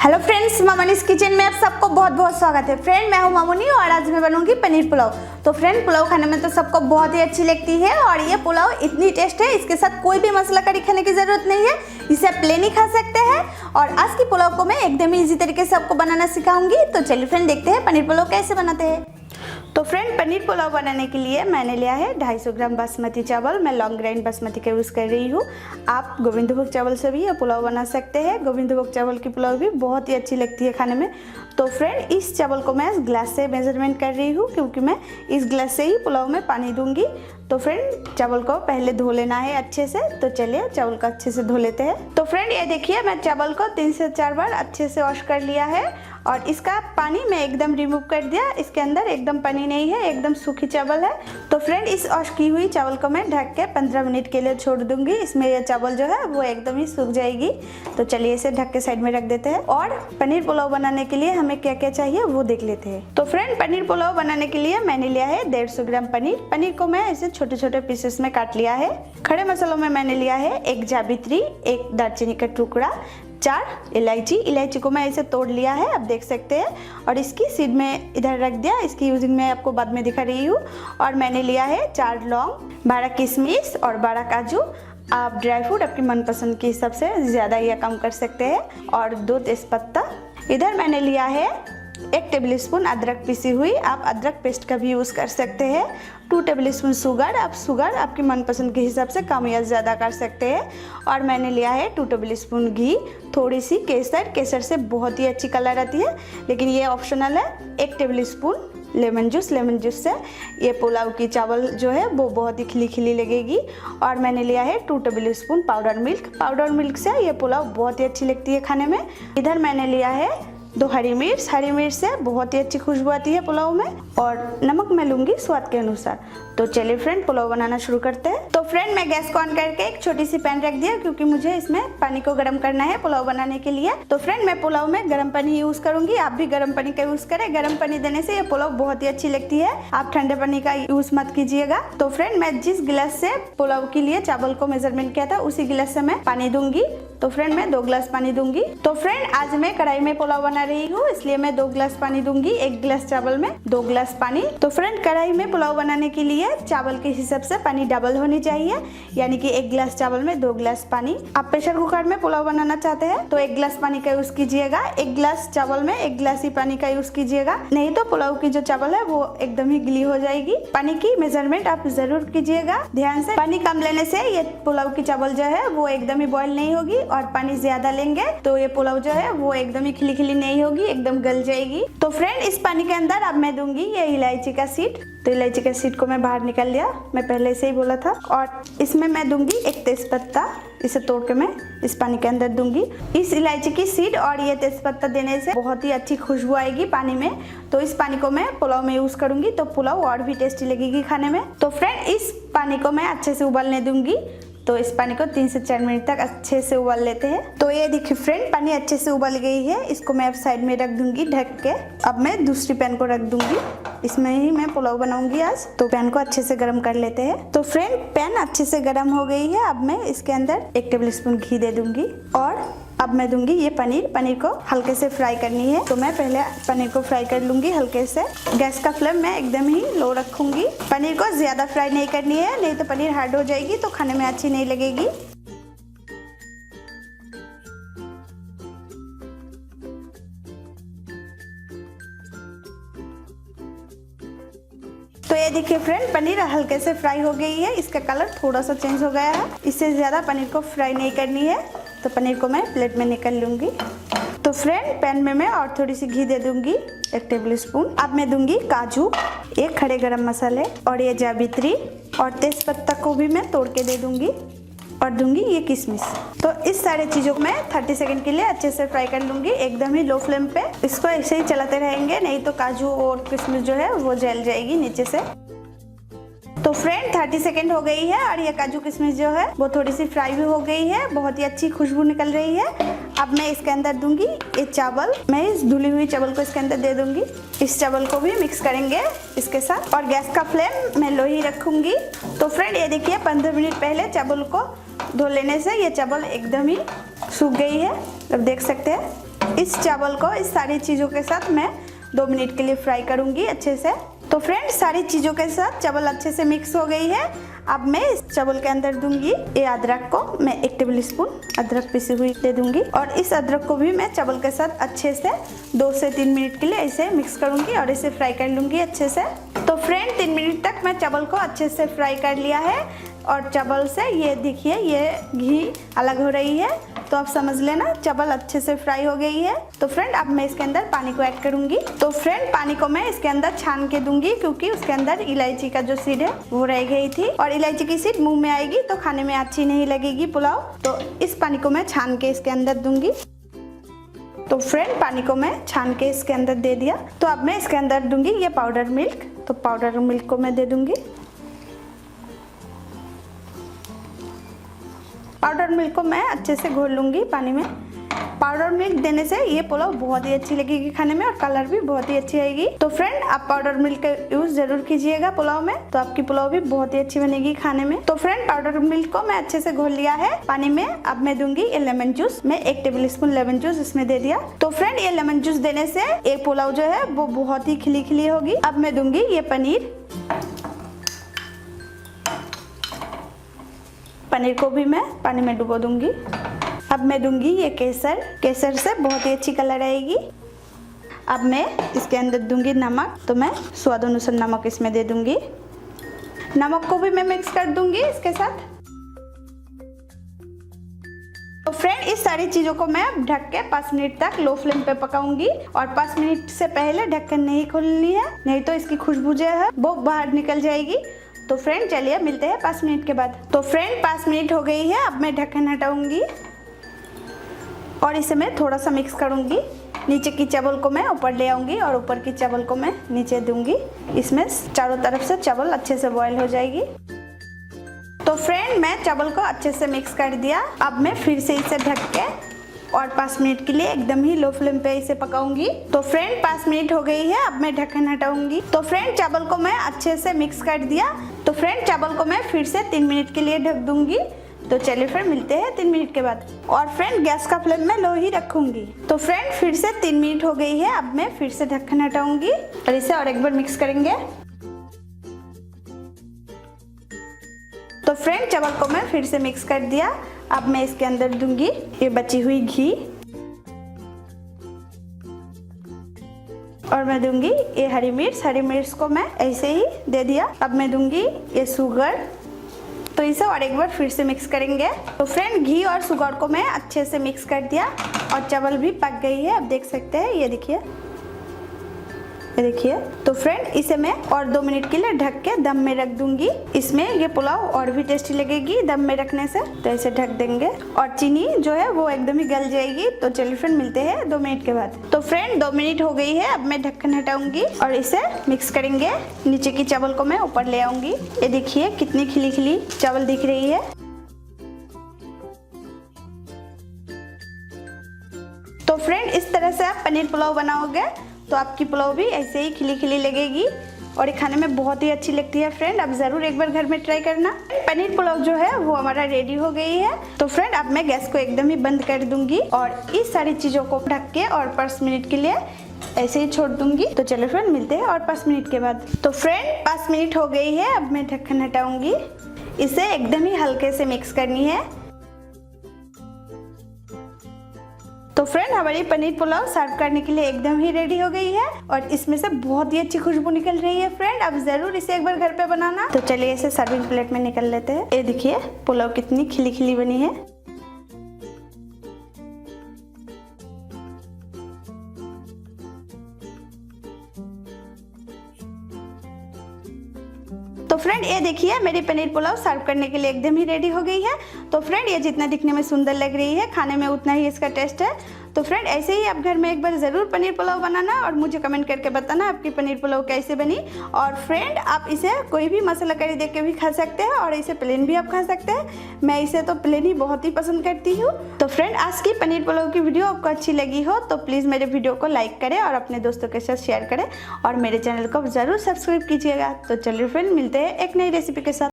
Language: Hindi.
हेलो फ्रेंड्स, मामनीस किचन में आप सबको बहुत बहुत स्वागत है। फ्रेंड, मैं हूं मामुनी और आज मैं बनूंगी पनीर पुलाव। तो फ्रेंड, पुलाव खाने में तो सबको बहुत ही अच्छी लगती है और ये पुलाव इतनी टेस्ट है, इसके साथ कोई भी मसाला करी खाने की ज़रूरत नहीं है, इसे आप प्लेन ही खा सकते हैं। और आज की पुलाव को मैं एकदम ईजी तरीके से आपको बनाना सिखाऊंगी। तो चलिए फ्रेंड, देखते हैं पनीर पुलाव कैसे बनाते हैं। तो फ्रेंड, पनीर पुलाव बनाने के लिए मैंने लिया है 250 ग्राम बासमती चावल। मैं लॉन्ग ग्राइन बासमती का यूज़ कर रही हूँ। आप गोविंदभोग चावल से भी ये पुलाव बना सकते हैं। गोविंदभोग चावल की पुलाव भी बहुत ही अच्छी लगती है खाने में। तो फ्रेंड, इस चावल को मैं इस ग्लास से मेजरमेंट कर रही हूँ क्योंकि मैं इस ग्लास से ही पुलाव में पानी दूंगी। तो फ्रेंड, चावल को पहले धो लेना है अच्छे से। तो चलिए चावल को अच्छे से धो लेते हैं। तो फ्रेंड, ये देखिए मैं चावल को 3 से 4 बार अच्छे से वॉश कर लिया है और इसका पानी मैं एकदम रिमूव कर दिया। इसके अंदर एकदम पानी नहीं है, एकदम सूखी चावल है। तो फ्रेंड, इस वॉश की हुई चावल को मैं ढक के 15 मिनट के लिए छोड़ दूंगी। इसमें यह चावल जो है वो एकदम ही सूख जाएगी। तो चलिए इसे ढक के साइड में रख देते हैं और पनीर पुलाव बनाने के लिए हमें क्या क्या चाहिए वो देख लेते हैं। तो फ्रेंड, पनीर पुलाव बनाने के लिए मैंने लिया है 150 ग्राम पनीर। पनीर को मैं ऐसे छोटे छोटे पीसेस में काट लिया है। खड़े मसालों में मैंने लिया है 1 जावित्री, 1 दालचीनी का टुकड़ा, 4 इलायची को मैं ऐसे तोड़ लिया है, आप देख सकते हैं। और इसकी सीड में इधर रख दिया, इसकी यूजिंग मैं आपको बाद में दिखा रही हूँ। और मैंने लिया है 4 लौंग, 12 किशमिश और 12 काजू। आप ड्राई फ्रूट आपकी मनपसंद के हिसाब से ज़्यादा या कम कर सकते हैं। और 2 तेजपत्ता। इधर मैंने लिया है 1 टेबल स्पून अदरक पिसी हुई, आप अदरक पेस्ट का भी यूज़ कर सकते हैं। 2 टेबल स्पून शुगर, आप शुगर आपकी मनपसंद के हिसाब से कम या ज़्यादा कर सकते हैं। और मैंने लिया है 2 टेबल स्पून घी, थोड़ी सी केसर से बहुत ही अच्छी कलर आती है लेकिन ये ऑप्शनल है। 1 टेबल स्पून लेमन जूस से ये पुलाव की चावल जो है वो बहुत ही खिली खिली लगेगी। और मैंने लिया है 2 टेबल स्पून पाउडर मिल्क से ये पुलाव बहुत ही अच्छी लगती है खाने में। इधर मैंने लिया है 2 हरी मिर्च से बहुत ही अच्छी खुशबू आती है पुलाव में। और नमक मैं लूंगी स्वाद के अनुसार। तो चलिए फ्रेंड, पुलाव बनाना शुरू करते हैं। तो फ्रेंड, मैं गैस को ऑन करके एक छोटी सी पैन रख दिया क्योंकि मुझे इसमें पानी को गर्म करना है पुलाव बनाने के लिए। तो फ्रेंड, मैं पुलाव में गर्म पानी यूज करूंगी, आप भी गर्म पानी का यूज करें। गर्म पानी देने से ये पुलाव बहुत ही अच्छी लगती है, आप ठंडे पानी का यूज मत कीजिएगा। तो फ्रेंड, मैं जिस गिलास से पुलाव के लिए चावल को मेजरमेंट किया था उसी गिलास से मैं पानी दूंगी। तो फ्रेंड, मैं 2 गिलास पानी दूंगी। तो फ्रेंड, आज मैं कढ़ाई में पुलाव बना रही हूँ इसलिए मैं 2 गिलास पानी दूंगी। 1 गिलास चावल में 2 गिलास पानी। तो फ्रेंड, कढ़ाई में पुलाव बनाने के लिए चावल के हिसाब से पानी डबल होनी चाहिए, यानी कि 1 गिलास चावल में 2 गिलास पानी। आप प्रेशर कुकर में पुलाव बनाना चाहते हैं तो 1 गिलास पानी का यूज कीजिएगा। 1 गिलास चावल में 1 गिलास ही पानी का यूज कीजिएगा, नहीं तो पुलाव की जो चावल है वो एकदम ही गीली हो जाएगी। पानी की मेजरमेंट आप जरूर कीजिएगा ध्यान से। पानी कम लेने से ये पुलाव की चावल जो है वो एकदम ही बॉयल नहीं होगी और पानी ज्यादा लेंगे तो ये पुलाव जो है वो एकदम ही खिली खिली नहीं होगी, एकदम गल जाएगी। तो फ्रेंड, इस पानी के अंदर अब मैं दूंगी ये इलायची का सीड। तो इलायची का सीड को मैं बाहर निकाल लिया, मैं पहले से ही बोला था। और इसमें मैं दूंगी 1 तेजपत्ता, इसे तोड़ के मैं इस पानी के अंदर दूंगी। इस इलायची की सीड और ये तेजपत्ता देने से बहुत ही अच्छी खुशबू आएगी पानी में। तो इस पानी को मैं पुलाव में यूज करूंगी तो पुलाव और भी टेस्टी लगेगी खाने में। तो फ्रेंड, इस पानी को मैं अच्छे से उबालने दूंगी। तो इस पानी को 3 से 4 मिनट तक अच्छे से उबाल लेते हैं। तो ये देखिए फ्रेंड, पानी अच्छे से उबल गई है, इसको मैं अब साइड में रख दूंगी ढक के। अब मैं दूसरी पैन को रख दूंगी, इसमें ही मैं पुलाव बनाऊंगी आज। तो पैन को अच्छे से गर्म कर लेते हैं। तो फ्रेंड, पैन अच्छे से गर्म हो गई है। अब मैं इसके अंदर 1 टेबल स्पून घी दे दूंगी और अब मैं दूंगी ये पनीर को हल्के से फ्राई करनी है। तो मैं पहले पनीर को फ्राई कर लूंगी हल्के से। गैस का फ्लेम मैं एकदम ही लो रखूंगी। पनीर को ज्यादा फ्राई नहीं करनी है, नहीं तो पनीर हार्ड हो जाएगी तो खाने में अच्छी नहीं लगेगी। तो ये देखिए फ्रेंड, पनीर हल्के से फ्राई हो गई है, इसका कलर थोड़ा सा चेंज हो गया है। इससे ज्यादा पनीर को फ्राई नहीं करनी है। तो पनीर को मैं प्लेट में निकाल लूंगी। तो फ्रेंड, पैन में मैं और थोड़ी सी घी दे दूंगी, 1 टेबल स्पून। अब मैं दूंगी काजू, 1 खड़े गरम मसाले और ये जावित्री और तेजपत्ता को भी मैं तोड़ के दे दूंगी और दूंगी ये किशमिश। तो इस सारे चीजों को मैं 30 सेकंड के लिए अच्छे से फ्राई कर लूंगी, एकदम ही लो फ्लेम पे। इसको ऐसे ही चलाते रहेंगे, नहीं तो काजू और किशमिश जो है वो जल जाएगी नीचे से। तो फ्रेंड, 30 सेकंड हो गई है और ये काजू किशमिश जो है वो थोड़ी सी फ्राई भी हो गई है, बहुत ही अच्छी खुशबू निकल रही है। अब मैं इसके अंदर दूंगी ये चावल, मैं इस धुली हुई चावल को इसके अंदर दे दूंगी। इस चावल को भी मिक्स करेंगे इसके साथ और गैस का फ्लेम मैं लो ही रखूंगी। तो फ्रेंड, ये देखिए 15 मिनट पहले चावल को धो लेने से ये चावल एकदम ही सूख गई है, अब देख सकते हैं। इस चावल को इस सारी चीज़ों के साथ मैं 2 मिनट के लिए फ्राई करूंगी अच्छे से। तो फ्रेंड सारी चीज़ों के साथ चावल अच्छे से मिक्स हो गई है। अब मैं इस चावल के अंदर दूंगी ये अदरक को, मैं 1 टेबल स्पून अदरक पिसी हुई दे दूंगी और इस अदरक को भी मैं चावल के साथ अच्छे से 2 से 3 मिनट के लिए ऐसे मिक्स करूंगी और इसे फ्राई कर लूंगी अच्छे से। तो फ्रेंड 3 मिनट तक मैं चावल को अच्छे से फ्राई कर लिया है और चावल से ये देखिए ये घी अलग हो रही है, तो आप समझ लेना चावल अच्छे से फ्राई हो गई है। तो फ्रेंड अब मैं इसके अंदर पानी को ऐड करूंगी। तो फ्रेंड पानी को मैं इसके अंदर छान के दूंगी क्योंकि उसके अंदर इलायची का जो सीड है वो रह गई थी और इलायची की सीड मुंह में आएगी तो खाने में अच्छी नहीं लगेगी पुलाव। तो इस पानी को मैं छान के इसके अंदर दूंगी। तो फ्रेंड पानी को मैं छान के इसके अंदर दे दिया। तो अब मैं इसके अंदर दूंगी ये पाउडर मिल्क। तो पाउडर मिल्क को मैं दे दूंगी। पाउडर मिल्क को मैं अच्छे से घोल लूंगी पानी में। पाउडर मिल्क देने से ये पुलाव बहुत ही अच्छी लगेगी खाने में और कलर भी बहुत ही अच्छी आएगी। तो फ्रेंड आप पाउडर मिल्क का यूज जरूर कीजिएगा पुलाव में, तो आपकी पुलाव भी बहुत ही अच्छी बनेगी खाने में। तो फ्रेंड पाउडर मिल्क को मैं अच्छे से घोल लिया है पानी में। अब मैं दूंगी ये लेमन जूस। मैं 1 टेबल स्पून लेमन जूस इसमें दे दिया। तो फ्रेंड ये लेमन जूस देने से ये पुलाव जो है वो बहुत ही खिली खिली होगी। अब मैं दूंगी ये पनीर को भी मैं पानी में डुबो दूंगी। अब मैं दूंगी ये केसर। केसर से बहुत ही अच्छी कलर आएगी। अब मैं इसके अंदर दूंगी नमक। तो मैं स्वाद अनुसार नमक इसमें दे दूंगी। नमक को भी मैं मिक्स कर दूंगी इसके साथ। तो फ्रेंड इस सारी चीजों को मैं अब ढक के 5 मिनट तक लो फ्लेम पे पकाऊंगी और 5 मिनट से पहले ढक्कन नहीं खोलनी है, नहीं तो इसकी खुशबू जो है वो बाहर निकल जाएगी। तो फ्रेंड चलिए मिलते हैं 5 मिनट के बाद। तो फ्रेंड 5 मिनट हो गई है। अब मैं ढक्कन हटाऊंगी और इसे मैं थोड़ा सा मिक्स करूंगी। नीचे की चावल को मैं ऊपर ले आऊंगी और ऊपर की चावल को मैं नीचे दूंगी। इसमें चारों तरफ से चावल अच्छे से बॉईल हो जाएगी। तो फ्रेंड मैं चावल को अच्छे से मिक्स कर दिया। अब मैं फिर से इसे ढक के और 5 मिनट के लिए एकदम ही लो फ्लेम पे इसे पकाऊंगी। तो फ्रेंड 5 मिनट हो गई है। अब मैं ढक्कन हटाऊंगी। तो फ्रेंड चावल को मैं अच्छे से मिक्स कर दिया। तो फ्रेंड चावल को मैं फिर से 3 मिनट के लिए ढक दूंगी। तो चलिए फ्रेंड मिलते हैं 3 मिनट के बाद। और फ्रेंड गैस का फ्लेम मैं लो ही रखूंगी। तो फ्रेंड फिर से 3 मिनट हो गई है। अब मैं फिर से ढक्कन हटाऊंगी और इसे और एक बार मिक्स करेंगे। तो फ्रेंड चावल को मैं फिर से मिक्स कर दिया। अब मैं इसके अंदर दूंगी ये बची हुई घी और मैं दूंगी ये हरी मिर्च। हरी मिर्च को मैं ऐसे ही दे दिया। अब मैं दूंगी ये शुगर। तो इसे और एक बार फिर से मिक्स करेंगे। तो फ्रेंड घी और शुगर को मैं अच्छे से मिक्स कर दिया और चावल भी पक गई है। अब देख सकते हैं ये देखिए, ये देखिए। तो फ्रेंड इसे मैं और 2 मिनट के लिए ढक के दम में रख दूंगी। इसमें ये पुलाव और भी टेस्टी लगेगी दम में रखने से। तो इसे ढक देंगे और चीनी जो है वो एकदम ही गल जाएगी। तो चलिए फ्रेंड मिलते हैं 2 मिनट के बाद। तो फ्रेंड 2 मिनट हो गई है। अब मैं ढक्कन हटाऊंगी और इसे मिक्स करेंगे। नीचे की चावल को मैं ऊपर ले आऊंगी। ये देखिए कितनी खिली खिली चावल दिख रही है। तो फ्रेंड इस तरह से आप पनीर पुलाव बनाओगे तो आपकी पुलाव भी ऐसे ही खिली खिली लगेगी और ये खाने में बहुत ही अच्छी लगती है। फ्रेंड आप जरूर एक बार घर में ट्राई करना। पनीर पुलाव जो है वो हमारा रेडी हो गई है। तो फ्रेंड अब मैं गैस को एकदम ही बंद कर दूंगी और इस सारी चीजों को ढक के और 5 मिनट के लिए ऐसे ही छोड़ दूंगी। तो चलो फ्रेंड मिलते हैं और 5 मिनट के बाद। तो फ्रेंड 5 मिनट हो गई है। अब मैं ढक्कन हटाऊंगी। इसे एकदम ही हल्के से मिक्स करनी है। तो फ्रेंड हमारी पनीर पुलाव सर्व करने के लिए एकदम ही रेडी हो गई है और इसमें से बहुत ही अच्छी खुशबू निकल रही है। फ्रेंड आप जरूर इसे एक बार घर पे बनाना। तो चलिए इसे सर्विंग प्लेट में निकल लेते हैं। ये देखिए पुलाव कितनी खिली खिली बनी है। तो फ्रेंड ये देखिए मेरी पनीर पुलाव सर्व करने के लिए एकदम ही रेडी हो गई है। तो फ्रेंड ये जितना दिखने में सुंदर लग रही है खाने में उतना ही इसका टेस्ट है। तो फ्रेंड ऐसे ही आप घर में एक बार ज़रूर पनीर पुलाव बनाना और मुझे कमेंट करके बताना आपकी पनीर पुलाव कैसे बनी। और फ्रेंड आप इसे कोई भी मसाला करी दे के भी खा सकते हैं और इसे प्लेन भी आप खा सकते हैं। मैं इसे तो प्लेन ही बहुत ही पसंद करती हूँ। तो फ्रेंड आज की पनीर पुलाव की वीडियो आपको अच्छी लगी हो तो प्लीज़ मेरे वीडियो को लाइक करें और अपने दोस्तों के साथ शेयर करें और मेरे चैनल को ज़रूर सब्सक्राइब कीजिएगा। तो चलिए फ्रेंड मिलते हैं एक नई रेसिपी के साथ।